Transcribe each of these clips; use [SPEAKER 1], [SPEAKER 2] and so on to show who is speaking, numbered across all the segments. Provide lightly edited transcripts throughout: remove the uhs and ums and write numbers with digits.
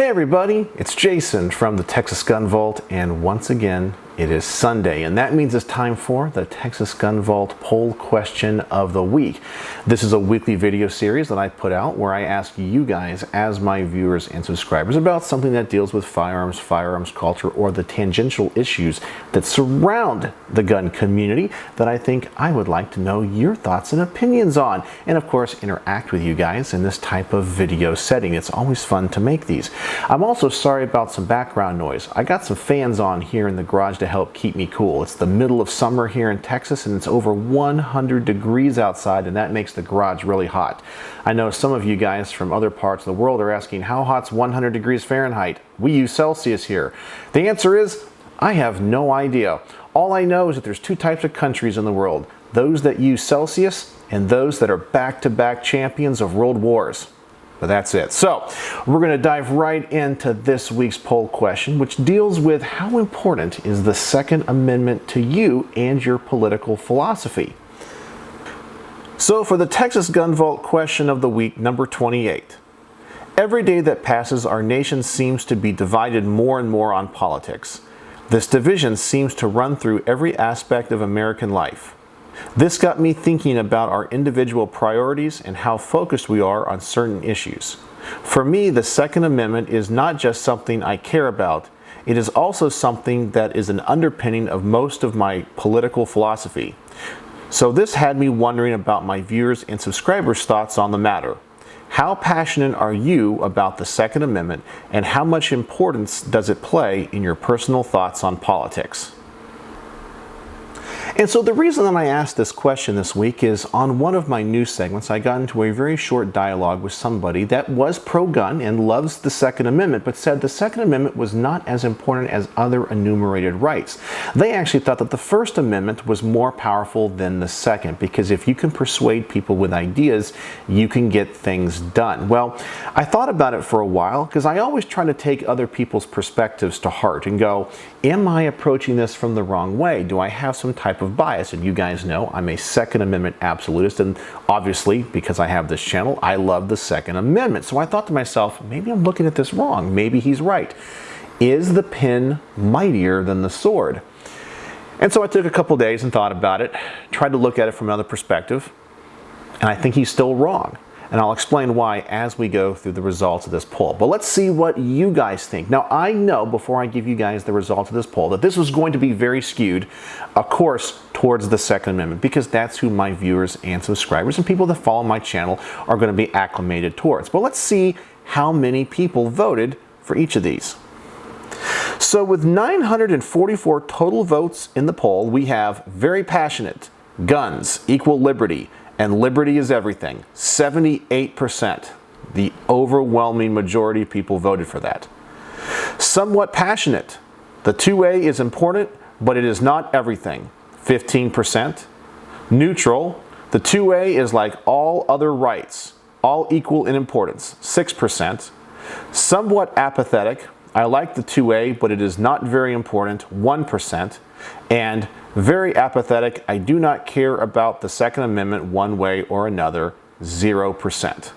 [SPEAKER 1] Hey everybody, it's Jason from the Texas Gun Vault, and once again it is Sunday, and that means it's time for the Texas Gun Vault Poll Question of the Week. This is a weekly video series that I put out where I ask you guys as my viewers and subscribers about something that deals with firearms, firearms culture, or the tangential issues that surround the gun community that I think I would like to know your thoughts and opinions on, and of course interact with you guys in this type of video setting. It's always fun to make these. I'm also sorry about some background noise. I got some fans on here in the garage to help keep me cool. It's the middle of summer here in Texas and it's over 100 degrees outside, and that makes the garage really hot. I know some of you guys from other parts of the world are asking, how hot's 100 degrees Fahrenheit? We use Celsius here. The answer is, I have no idea. All I know is that there's two types of countries in the world, those that use Celsius and those that are back-to-back champions of world wars. But that's it. So we're going to dive right into this week's poll question, which deals with how important is the Second Amendment to you and your political philosophy. So for the Texas Gun Vault question of the week, number 28. Every day that passes, our nation seems to be divided more and more on politics. This division seems to run through every aspect of American life. This got me thinking about our individual priorities and how focused we are on certain issues. For me, the Second Amendment is not just something I care about, it is also something that is an underpinning of most of my political philosophy. So this had me wondering about my viewers and subscribers' thoughts on the matter. How passionate are you about the Second Amendment, and how much importance does it play in your personal thoughts on politics? And so the reason that I asked this question this week is on one of my news segments, I got into a very short dialogue with somebody that was pro-gun and loves the Second Amendment, but said the Second Amendment was not as important as other enumerated rights. They actually thought that the First Amendment was more powerful than the Second, because if you can persuade people with ideas, you can get things done. Well, I thought about it for a while, because I always try to take other people's perspectives to heart and go, am I approaching this from the wrong way? Do I have some type of bias? And you guys know I'm a Second Amendment absolutist, and obviously because I have this channel, I love the Second Amendment. So I thought to myself, maybe I'm looking at this wrong. Maybe he's right. Is the pen mightier than the sword? And so I took a couple days and thought about it, tried to look at it from another perspective, and I think he's still wrong. And I'll explain why as we go through the results of this poll. But let's see what you guys think. Now, I know before I give you guys the results of this poll that this was going to be very skewed, of course, towards the Second Amendment, because that's who my viewers and subscribers and people that follow my channel are going to be acclimated towards. But let's see how many people voted for each of these. So with 944 total votes in the poll, we have very passionate, guns, equal liberty, and liberty is everything. 78%. The overwhelming majority of people voted for that. Somewhat passionate. The 2A is important, but it is not everything. 15%. Neutral. The 2A is like all other rights, all equal in importance. 6%. Somewhat apathetic. I like the 2A, but it is not very important. 1%. And very apathetic, I do not care about the Second Amendment one way or another, 0%.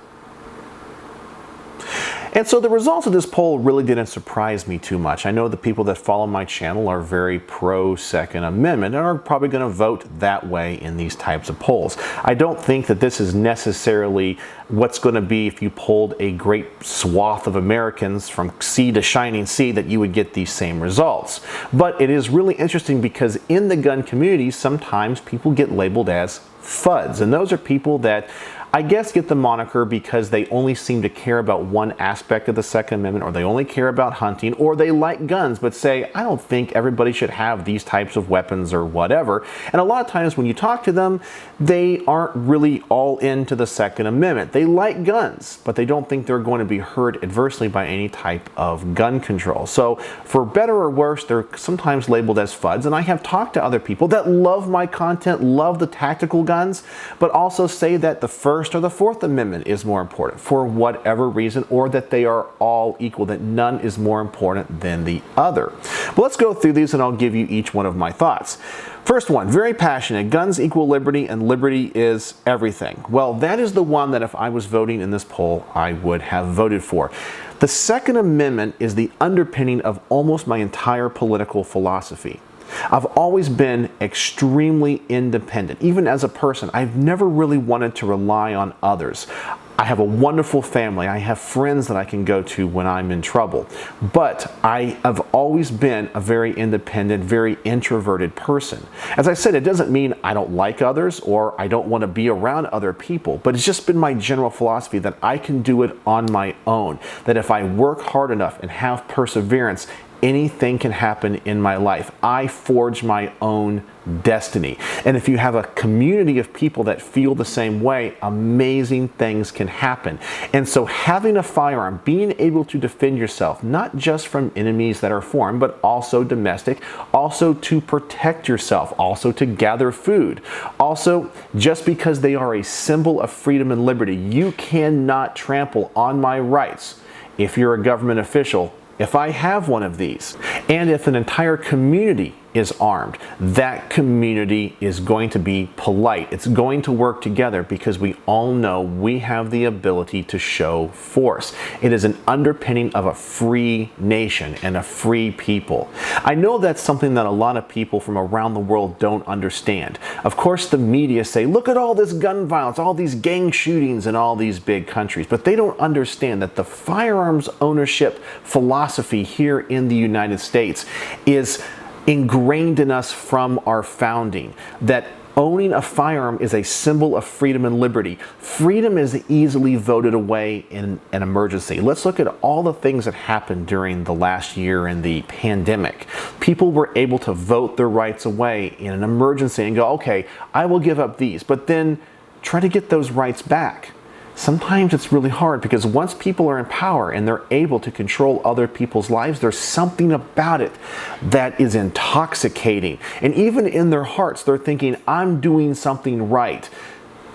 [SPEAKER 1] And so the results of this poll really didn't surprise me too much. I know the people that follow my channel are very pro-Second Amendment and are probably going to vote that way in these types of polls. I don't think that this is necessarily what's going to be if you polled a great swath of Americans from sea to shining sea, that you would get these same results. But it is really interesting because in the gun community, sometimes people get labeled as FUDs, and those are people that I guess get the moniker because they only seem to care about one aspect of the Second Amendment, or they only care about hunting, or they like guns but say, I don't think everybody should have these types of weapons or whatever. And a lot of times when you talk to them, they aren't really all into the Second Amendment. They like guns, but they don't think they're going to be hurt adversely by any type of gun control. So for better or worse, they're sometimes labeled as FUDs. And I have talked to other people that love my content, love the tactical guys, guns, but also say that the First or the Fourth Amendment is more important for whatever reason, or that they are all equal, that none is more important than the other. But let's go through these and I'll give you each one of my thoughts. First one, very passionate. Guns equal liberty and liberty is everything. Well, that is the one that if I was voting in this poll, I would have voted for. The Second Amendment is the underpinning of almost my entire political philosophy. I've always been extremely independent. Even as a person, I've never really wanted to rely on others. I have a wonderful family. I have friends that I can go to when I'm in trouble. But I have always been a very independent, very introverted person. As I said, it doesn't mean I don't like others or I don't want to be around other people, but it's just been my general philosophy that I can do it on my own. That if I work hard enough and have perseverance, anything can happen in my life. I forge my own destiny. And if you have a community of people that feel the same way, amazing things can happen. And so having a firearm, being able to defend yourself, not just from enemies that are foreign, but also domestic, also to protect yourself, also to gather food. Also, just because they are a symbol of freedom and liberty, you cannot trample on my rights if you're a government official. If I have one of these, and if an entire community is armed, that community is going to be polite. It's going to work together because we all know we have the ability to show force. It is an underpinning of a free nation and a free people. I know that's something that a lot of people from around the world don't understand. Of course, the media say, look at all this gun violence, all these gang shootings in all these big countries, but they don't understand that the firearms ownership philosophy here in the United States is ingrained in us from our founding, that owning a firearm is a symbol of freedom and liberty. Freedom is easily voted away in an emergency. Let's look at all the things that happened during the last year in the pandemic. People were able to vote their rights away in an emergency and go, okay, I will give up these, but then try to get those rights back. Sometimes it's really hard because once people are in power and they're able to control other people's lives, there's something about it that is intoxicating. And even in their hearts, they're thinking, I'm doing something right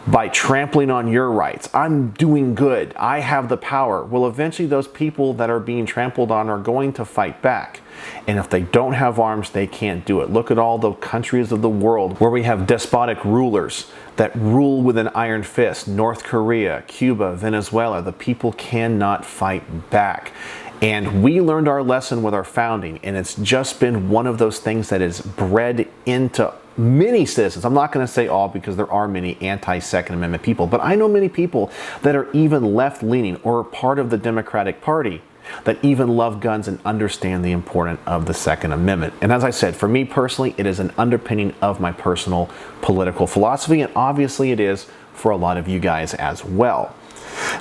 [SPEAKER 1] by trampling on your rights. I'm doing good. I have the power. Well, eventually those people that are being trampled on are going to fight back. And if they don't have arms, they can't do it. Look at all the countries of the world where we have despotic rulers that rule with an iron fist. North Korea, Cuba, Venezuela. The people cannot fight back. And we learned our lesson with our founding, and it's just been one of those things that is bred into many citizens. I'm not going to say all because there are many anti-Second Amendment people, but I know many people that are even left-leaning or part of the Democratic Party that even love guns and understand the importance of the Second Amendment. And as I said, for me personally, it is an underpinning of my personal political philosophy, and obviously it is for a lot of you guys as well.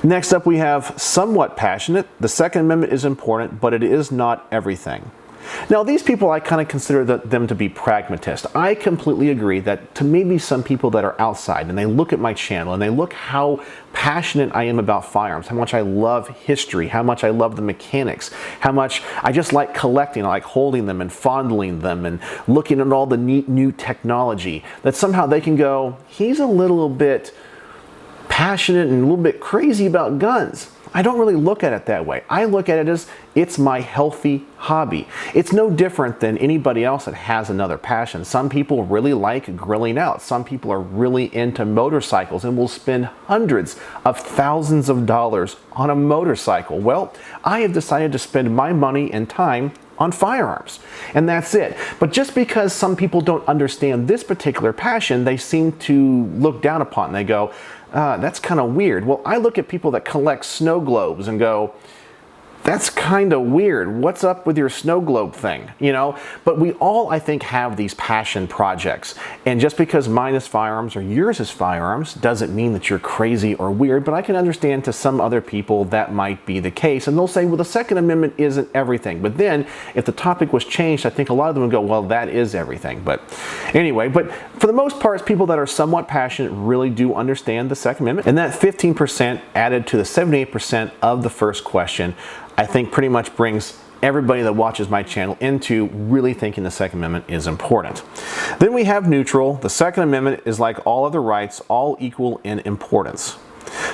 [SPEAKER 1] Next up, we have somewhat passionate. The Second Amendment is important, but it is not everything. Now, these people, I kind of consider them to be pragmatists. I completely agree that to maybe some people that are outside and they look at my channel and they look how passionate I am about firearms, how much I love history, how much I love the mechanics, how much I just like collecting, I like holding them and fondling them and looking at all the neat new technology, that somehow they can go, he's a little bit passionate and a little bit crazy about guns. I don't really look at it that way. I look at it as it's my healthy hobby. It's no different than anybody else that has another passion. Some people really like grilling out. Some people are really into motorcycles and will spend hundreds of thousands of dollars on a motorcycle. Well, I have decided to spend my money and time on firearms, and that's it. But just because some people don't understand this particular passion, they seem to look down upon it. They go, that's kind of weird. Well, I look at people that collect snow globes and go, that's kind of weird. What's up with your snow globe thing? You know, but we all, I think, have these passion projects. And just because mine is firearms or yours is firearms doesn't mean that you're crazy or weird, but I can understand to some other people that might be the case. And they'll say, well, the Second Amendment isn't everything. But then if the topic was changed, I think a lot of them would go, well, that is everything. But anyway, but for the most part, people that are somewhat passionate really do understand the Second Amendment. And that 15% added to the 78% of the first question, I think pretty much brings everybody that watches my channel into really thinking the Second Amendment is important. Then we have neutral. The Second Amendment is like all other rights, all equal in importance.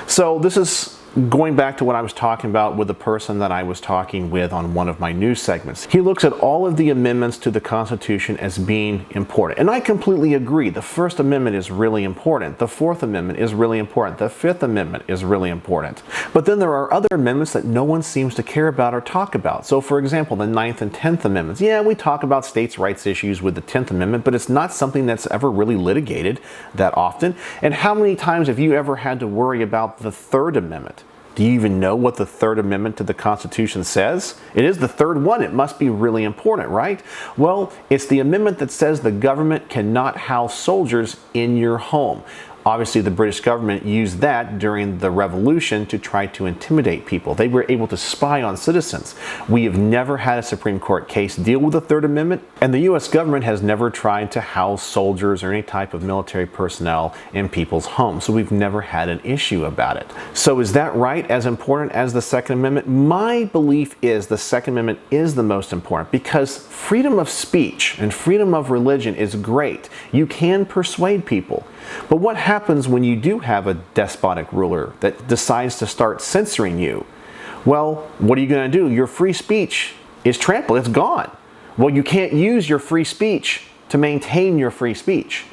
[SPEAKER 1] So this is going back to what I was talking about with the person that I was talking with on one of my news segments. He looks at all of the amendments to the Constitution as being important. And I completely agree. The First Amendment is really important. The Fourth Amendment is really important. The Fifth Amendment is really important. But then there are other amendments that no one seems to care about or talk about. So for example, the Ninth and Tenth Amendments. Yeah, we talk about states' rights issues with the Tenth Amendment, but it's not something that's ever really litigated that often. And how many times have you ever had to worry about the Third Amendment? Do you even know what the Third Amendment to the Constitution says? It is the third one. It must be really important, right? Well, it's the amendment that says the government cannot house soldiers in your home. Obviously, the British government used that during the Revolution to try to intimidate people. They were able to spy on citizens. We have never had a Supreme Court case deal with the Third Amendment, and the U.S. government has never tried to house soldiers or any type of military personnel in people's homes. So we've never had an issue about it. So is that right, as important as the Second Amendment? My belief is the Second Amendment is the most important because freedom of speech and freedom of religion is great. You can persuade people. But what happens when you do have a despotic ruler that decides to start censoring you? Well, what are you going to do? Your free speech is trampled. It's gone. Well, you can't use your free speech to maintain your free speech.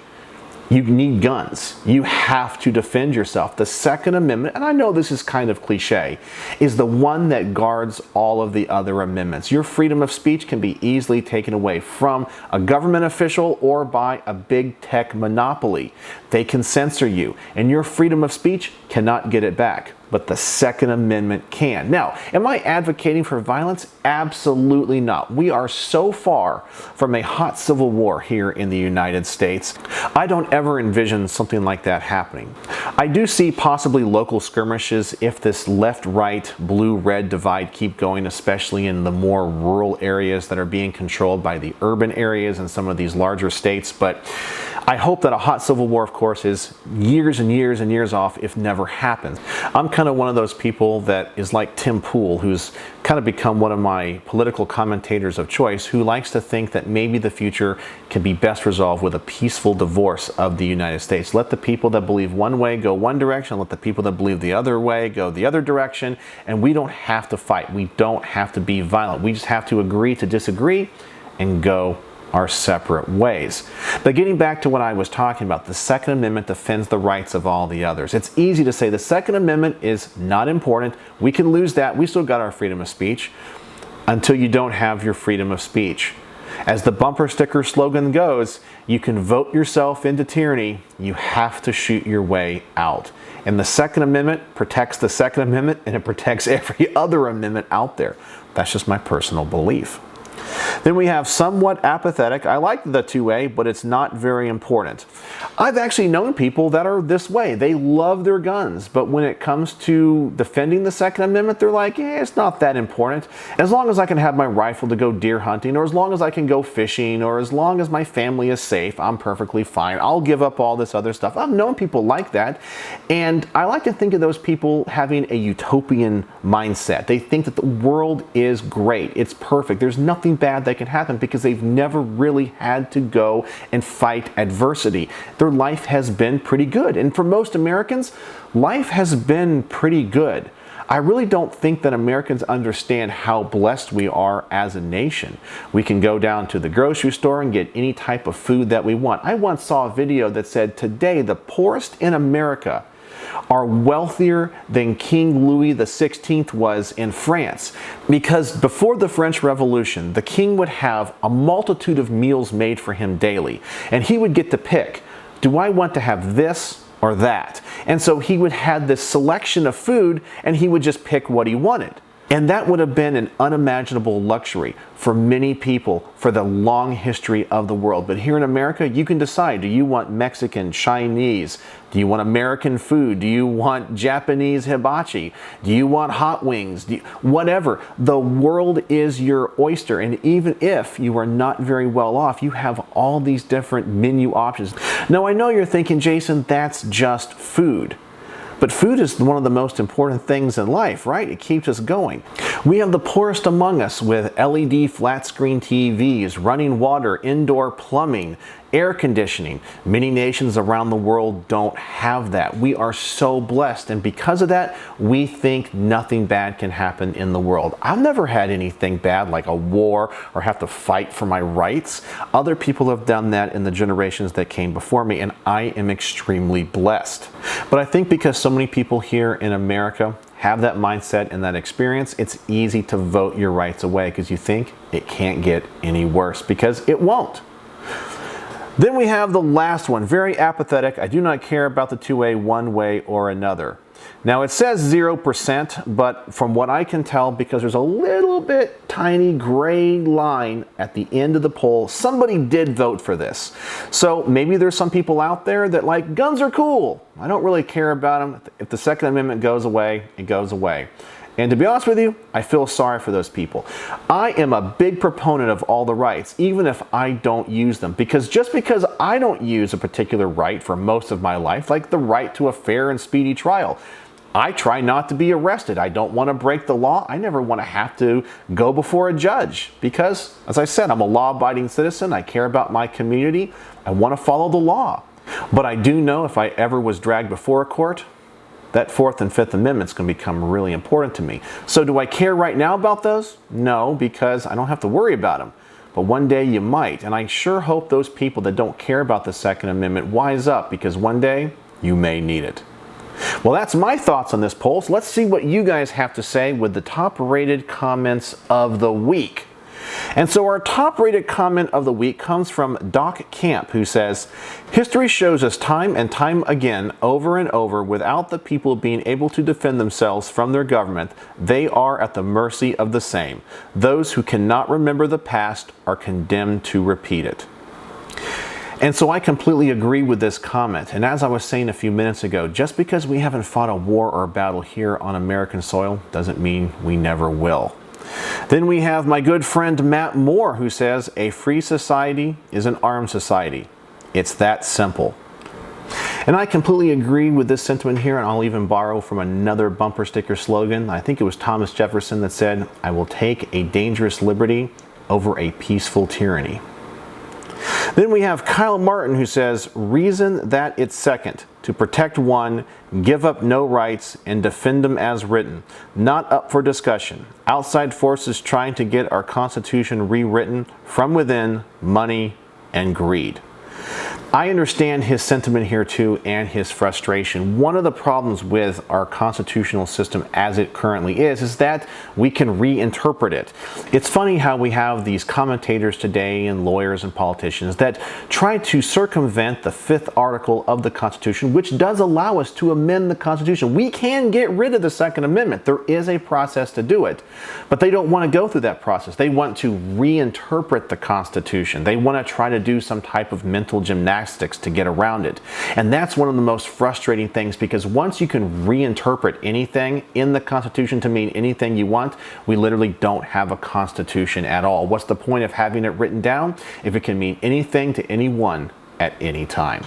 [SPEAKER 1] You need guns. You have to defend yourself. The Second Amendment, and I know this is kind of cliche, is the one that guards all of the other amendments. Your freedom of speech can be easily taken away from a government official or by a big tech monopoly. They can censor you, and your freedom of speech cannot get it back. But the Second Amendment can. Now, am I advocating for violence? Absolutely not. We are so far from a hot civil war here in the United States. I don't ever envision something like that happening. I do see possibly local skirmishes if this left-right, blue-red divide keep going, especially in the more rural areas that are being controlled by the urban areas in some of these larger states. But I hope that a hot civil war, of course, is years and years and years off, if never happens. I'm kind of one of those people that is like Tim Pool, who's kind of become one of my political commentators of choice, who likes to think that maybe the future can be best resolved with a peaceful divorce of the United States. Let the people that believe one way go one direction, let the people that believe the other way go the other direction, and we don't have to fight. We don't have to be violent. We just have to agree to disagree and go our separate ways. But getting back to what I was talking about, the Second Amendment defends the rights of all the others. It's easy to say the Second Amendment is not important. We can lose that. We still got our freedom of speech until you don't have your freedom of speech. As the bumper sticker slogan goes, you can vote yourself into tyranny. You have to shoot your way out. And the Second Amendment protects the Second Amendment, and it protects every other amendment out there. That's just my personal belief. Then we have somewhat apathetic. I like the 2A, but it's not very important. I've actually known people that are this way. They love their guns, but when it comes to defending the Second Amendment, they're like, it's not that important. As long as I can have my rifle to go deer hunting, or as long as I can go fishing, or as long as my family is safe, I'm perfectly fine. I'll give up all this other stuff. I've known people like that, and I like to think of those people having a utopian mindset. They think that the world is great. It's perfect. There's nothing bad that can happen because they've never really had to go and fight adversity. Their life has been pretty good. And for most Americans, life has been pretty good. I really don't think that Americans understand how blessed we are as a nation. We can go down to the grocery store and get any type of food that we want. I once saw a video that said today the poorest in America are wealthier than King Louis XVI was in France. Because before the French Revolution, the king would have a multitude of meals made for him daily. And he would get to pick, do I want to have this or that? And so he would have this selection of food and he would just pick what he wanted. And that would have been an unimaginable luxury for many people for the long history of the world. But here in America, you can decide, do you want Mexican, Chinese? Do you want American food? Do you want Japanese hibachi? Do you want hot wings? Whatever. The world is your oyster. And even if you are not very well off, you have all these different menu options. Now, I know you're thinking, Jason, that's just food. But food is one of the most important things in life, right? It keeps us going. We have the poorest among us with LED flat screen TVs, running water, indoor plumbing, air conditioning. Many nations around the world don't have that. We are so blessed, and because of that, we think nothing bad can happen in the world. I've never had anything bad like a war or have to fight for my rights. Other people have done that in the generations that came before me, and I am extremely blessed. But I think because so many people here in America have that mindset and that experience, it's easy to vote your rights away because you think it can't get any worse, because it won't. Then we have the last one, very apathetic. I do not care about the 2A one way or another. Now it says 0%, but from what I can tell, because there's a little bit tiny gray line at the end of the poll, somebody did vote for this. So maybe there's some people out there that like, guns are cool. I don't really care about them. If the Second Amendment goes away, it goes away. And to be honest with you, I feel sorry for those people. I am a big proponent of all the rights, even if I don't use them. Because just because I don't use a particular right for most of my life, like the right to a fair and speedy trial, I try not to be arrested. I don't want to break the law. I never want to have to go before a judge because, as I said, I'm a law-abiding citizen. I care about my community. I want to follow the law. But I do know if I ever was dragged before a court, that Fourth and Fifth Amendments can become really important to me. So do I care right now about those? No, because I don't have to worry about them. But one day you might, and I sure hope those people that don't care about the Second Amendment wise up, because one day you may need it. Well, that's my thoughts on this poll, so let's see what you guys have to say with the top-rated comments of the week. And so our top-rated comment of the week comes from Doc Camp, who says, "History shows us time and time again, over and over, without the people being able to defend themselves from their government, they are at the mercy of the same. Those who cannot remember the past are condemned to repeat it." And so I completely agree with this comment. And as I was saying a few minutes ago, just because we haven't fought a war or a battle here on American soil doesn't mean we never will. Then we have my good friend Matt Moore, who says, "A free society is an armed society. It's that simple." And I completely agree with this sentiment here, and I'll even borrow from another bumper sticker slogan. I think it was Thomas Jefferson that said, "I will take a dangerous liberty over a peaceful tyranny." Then we have Kyle Martin, who says, "Reason that it's second, to protect one, give up no rights, and defend them as written. Not up for discussion. Outside forces trying to get our Constitution rewritten, from within, money and greed." I understand his sentiment here too, and his frustration. One of the problems with our constitutional system as it currently is that we can reinterpret it. It's funny how we have these commentators today and lawyers and politicians that try to circumvent the 5th article of the Constitution, which does allow us to amend the Constitution. We can get rid of the Second Amendment. There is a process to do it, but they don't want to go through that process. They want to reinterpret the Constitution. They want to try to do some type of mental gymnastics to get around it. And that's one of the most frustrating things, because once you can reinterpret anything in the Constitution to mean anything you want, we literally don't have a Constitution at all. What's the point of having it written down if it can mean anything to anyone at any time?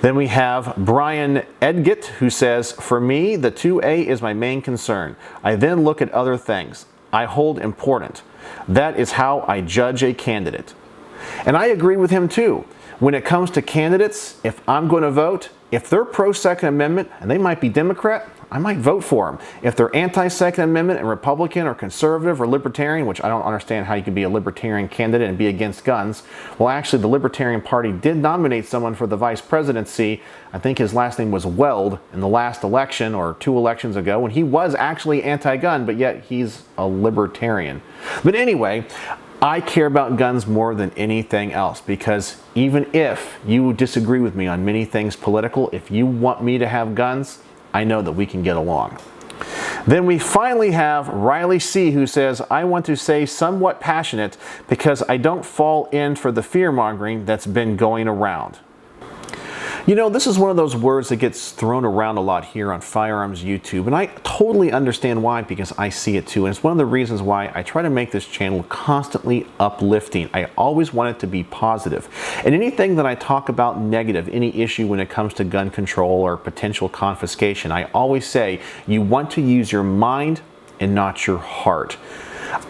[SPEAKER 1] Then we have Brian Edgett, who says, "For me, the 2A is my main concern. I then look at other things I hold important. That is how I judge a candidate." And I agree with him too. When it comes to candidates, if I'm going to vote, if they're pro-Second Amendment, and they might be Democrat, I might vote for them. If they're anti-Second Amendment and Republican or conservative or libertarian, which I don't understand how you can be a libertarian candidate and be against guns. Well, actually, the Libertarian Party did nominate someone for the vice presidency. I think his last name was Weld in the last election or 2 elections ago, and he was actually anti-gun, but yet he's a libertarian. But anyway, I care about guns more than anything else, because even if you disagree with me on many things political, if you want me to have guns, I know that we can get along. Then we finally have Riley C., who says, "I want to say somewhat passionate because I don't fall in for the fear-mongering that's been going around." You know, this is one of those words that gets thrown around a lot here on Firearms YouTube, and I totally understand why, because I see it too, and it's one of the reasons why I try to make this channel constantly uplifting. I always want it to be positive. And anything that I talk about negative, any issue when it comes to gun control or potential confiscation, I always say you want to use your mind and not your heart.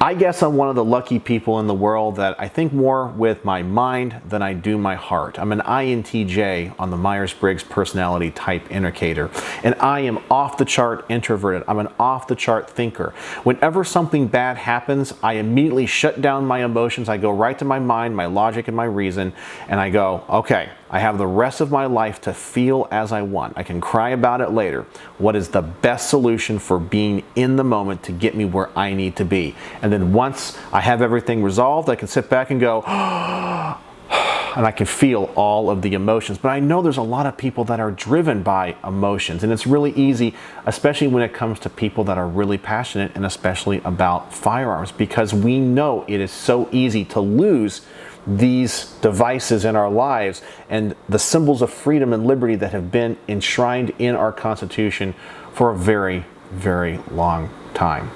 [SPEAKER 1] I guess I'm one of the lucky people in the world that I think more with my mind than I do my heart. I'm an INTJ on the Myers-Briggs personality type indicator, and I am off the chart introverted. I'm an off the chart thinker. Whenever something bad happens, I immediately shut down my emotions. I go right to my mind, my logic, and my reason, and I go, okay, I have the rest of my life to feel as I want. I can cry about it later. What is the best solution for being in the moment to get me where I need to be? And then once I have everything resolved, I can sit back and go, and I can feel all of the emotions. But I know there's a lot of people that are driven by emotions, and it's really easy, especially when it comes to people that are really passionate, and especially about firearms, because we know it is so easy to lose these devices in our lives and the symbols of freedom and liberty that have been enshrined in our Constitution for a very, very long time.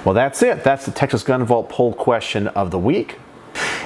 [SPEAKER 1] Well, that's it. That's the Texas Gun Vault poll question of the week.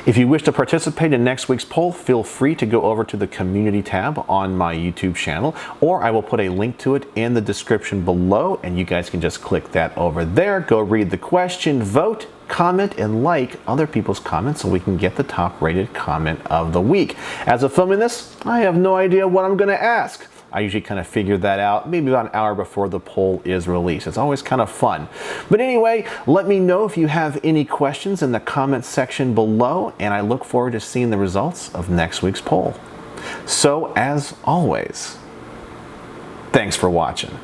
[SPEAKER 1] If you wish to participate in next week's poll, feel free to go over to the community tab on my YouTube channel, or I will put a link to it in the description below, and you guys can just click that over there. Go read the question, vote, comment, and like other people's comments so we can get the top rated comment of the week. As of filming this, I have no idea what I'm going to ask. I usually kind of figure that out maybe about an hour before the poll is released. It's always kind of fun. But anyway, let me know if you have any questions in the comments section below, and I look forward to seeing the results of next week's poll. So, as always, thanks for watching.